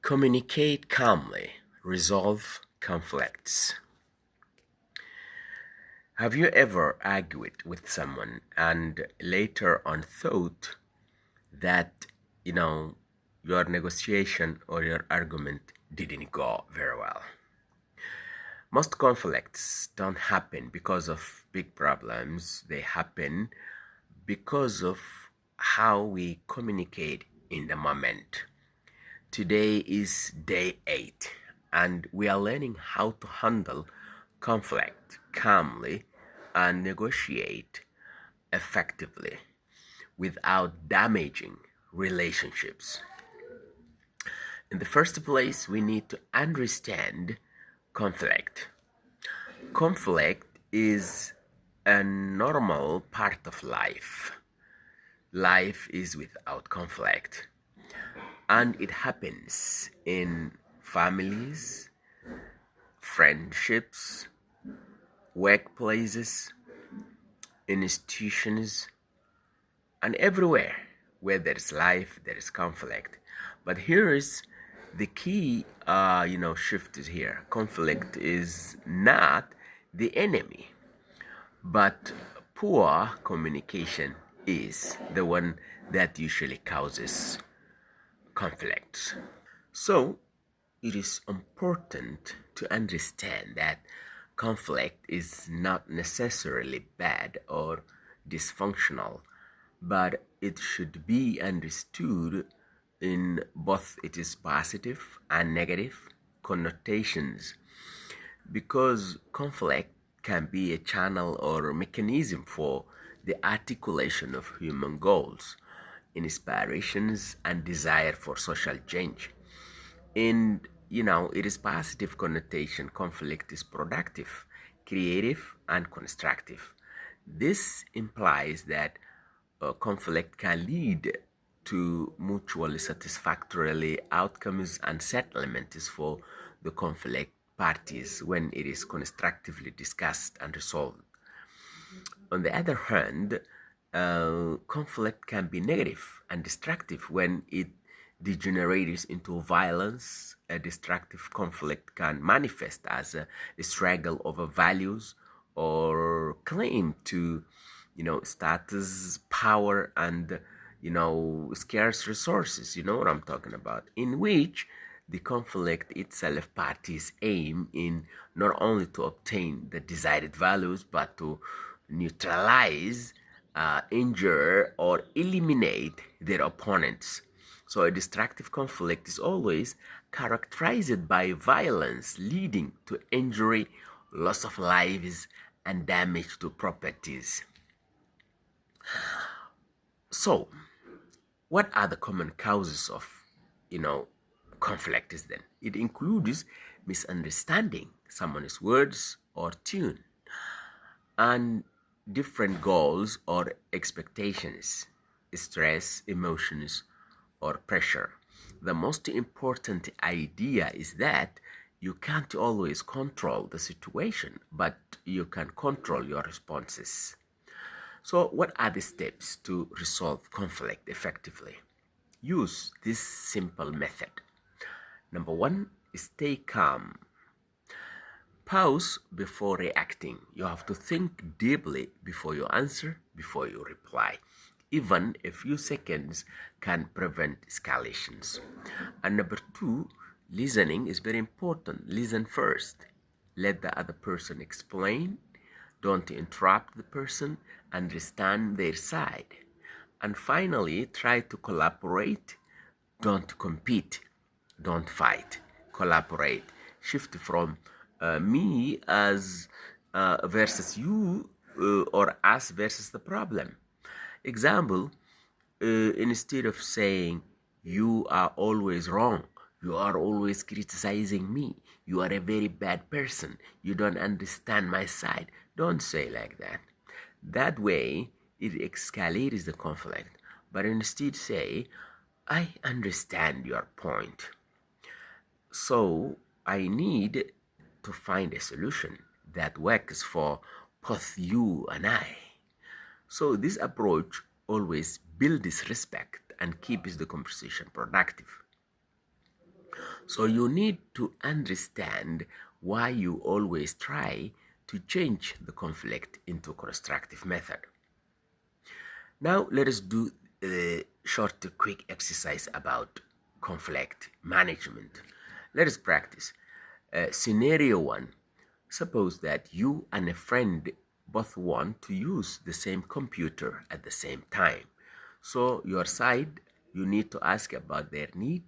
Communicate calmly, resolve conflicts. Have you ever argued with someone and later on thought that, you know, your negotiation or your argument didn't go very well? Most conflicts don't happen because of big problems, they happen because of how we communicate in the moment. Today is day 8, and we are learning how to handle conflict calmly and negotiate effectively without damaging relationships. In the first place, we need to understand conflict. Conflict is a normal part of life. Life is without conflict, and it happens in families, friendships, workplaces, institutions, and everywhere where there is life, there is conflict. But here is the key, shift is here. Conflict is not the enemy, but poor communication is the one that usually causes conflicts. So it is important to understand that conflict is not necessarily bad or dysfunctional, but it should be understood in both its positive and negative connotations, because conflict can be a channel or a mechanism for the articulation of human goals, inspirations, and desire for social change. And it is positive connotation. Conflict is productive, creative, and constructive. This implies that conflict can lead to mutually satisfactorily outcomes and settlements for the conflict parties when it is constructively discussed and resolved. On the other hand, conflict can be negative and destructive when it degenerates into violence. A destructive conflict can manifest as a struggle over values or claim to, status, power, and, scarce resources. You know what I'm talking about? In which the conflict itself parties aim in not only to obtain the desired values but to neutralize, injure, or eliminate their opponents. So a destructive conflict is always characterized by violence leading to injury, loss of lives, and damage to properties. So, what are the common causes of, you know, conflict is then? It includes misunderstanding someone's words or tune, and different goals or expectations, stress, emotions, or pressure. The most important idea is that you can't always control the situation, but you can control your responses. So, what are the steps to resolve conflict effectively? Use this simple method. Number one, stay calm. Pause before reacting. You have to think deeply before you answer, before you reply. Even a few seconds can prevent escalations. And number two, listening is very important. Listen first. Let the other person explain. Don't interrupt the person. Understand their side. And finally, try to collaborate. Don't compete. Don't fight. Collaborate. Shift from me as versus you, or us versus the problem. Example, instead of saying you are always wrong, you are always criticizing me, you are a very bad person, you don't understand my side. Don't say like that. That way, it escalates the conflict. But instead say, I understand your point. So I need to find a solution that works for both you and I. So this approach always builds respect and keeps the conversation productive. So you need to understand why you always try to change the conflict into a constructive method. Now let us do a short quick exercise about conflict management. Let us practice. Scenario 1. Suppose that you and a friend both want to use the same computer at the same time. So your side, you need to ask about their need,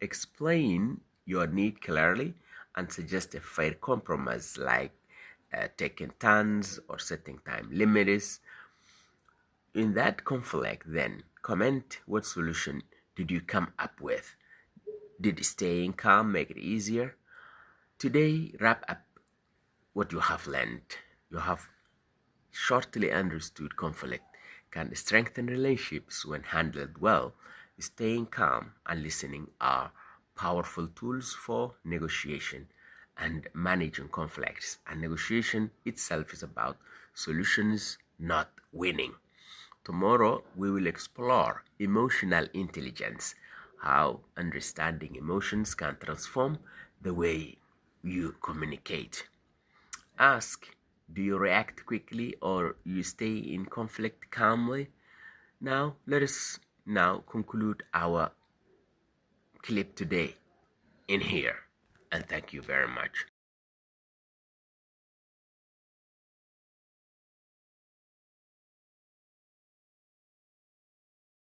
explain your need clearly, and suggest a fair compromise like taking turns or setting time limits. In that conflict, then comment what solution did you come up with? Did staying calm make it easier? Today, wrap up what you have learned. You have shortly understood conflict can strengthen relationships when handled well. Staying calm and listening are powerful tools for negotiation and managing conflicts. And negotiation itself is about solutions, not winning. Tomorrow, we will explore emotional intelligence, how understanding emotions can transform the way you communicate. Ask, do you react quickly or you stay in conflict calmly? Now, let us now conclude our clip today in here. And thank you very much.